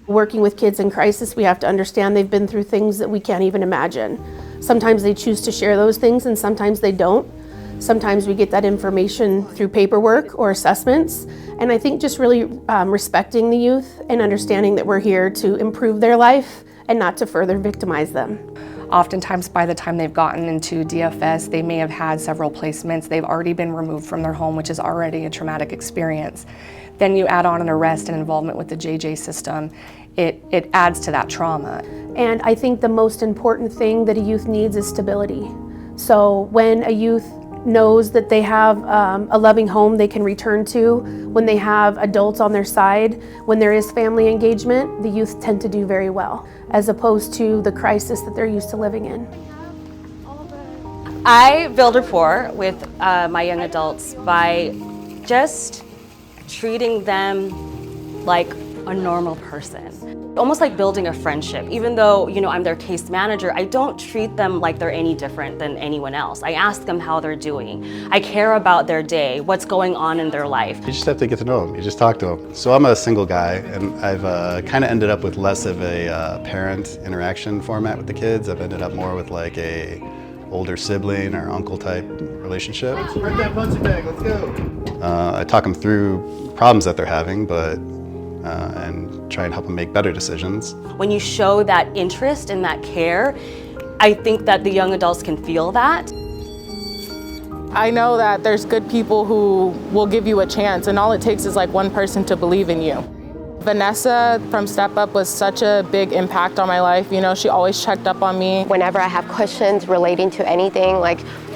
Working with kids in crisis, we have to understand they've been through things that we can't even imagine. Sometimes they choose to share those things and sometimes they don't. Sometimes we get that information through paperwork or assessments. And I think just really respecting the youth and understanding that we're here to improve their life and not to further victimize them. Oftentimes by the time they've gotten into DFS, they may have had several placements. They've already been removed from their home, which is already a traumatic experience. Then you add on an arrest and involvement with the JJ system. It adds to that trauma. And I think the most important thing that a youth needs is stability. So when a youth knows that they have a loving home they can return to, when they have adults on their side, when there is family engagement, the youth tend to do very well, as opposed to the crisis that they're used to living in. I build rapport with my young adults by just treating them like a normal person. Almost like building a friendship. Even though, I'm their case manager, I don't treat them like they're any different than anyone else. I ask them how they're doing. I care about their day, what's going on in their life. You just have to get to know them. You just talk to them. So I'm a single guy, and I've kind of ended up with less of a parent interaction format with the kids. I've ended up more with like a older sibling or uncle type relationship. Break that punching bag, let's go. I talk them through problems that they're having, and try and help them make better decisions. When you show that interest and that care, I think that the young adults can feel that. I know that there's good people who will give you a chance, and all it takes is like one person to believe in you. Vanessa from Step Up was such a big impact on my life. She always checked up on me. Whenever I have questions relating to anything,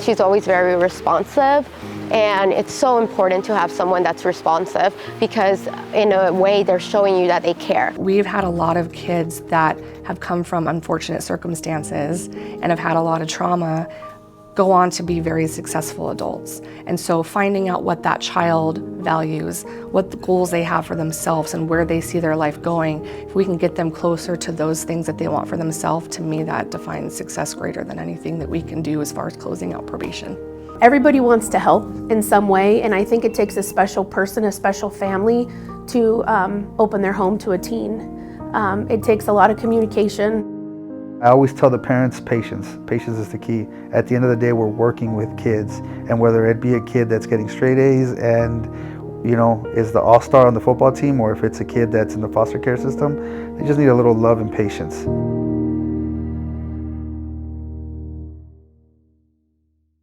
she's always very responsive. And it's so important to have someone that's responsive because in a way they're showing you that they care. We've had a lot of kids that have come from unfortunate circumstances and have had a lot of trauma go on to be very successful adults. And so finding out what that child values, what the goals they have for themselves and where they see their life going, if we can get them closer to those things that they want for themselves, to me that defines success greater than anything that we can do as far as closing out probation. Everybody wants to help in some way, and I think it takes a special person, a special family to open their home to a teen. It takes a lot of communication. I always tell the parents patience. Patience is the key. At the end of the day, we're working with kids, and whether it be a kid that's getting straight A's and is the all-star on the football team, or if it's a kid that's in the foster care system, they just need a little love and patience.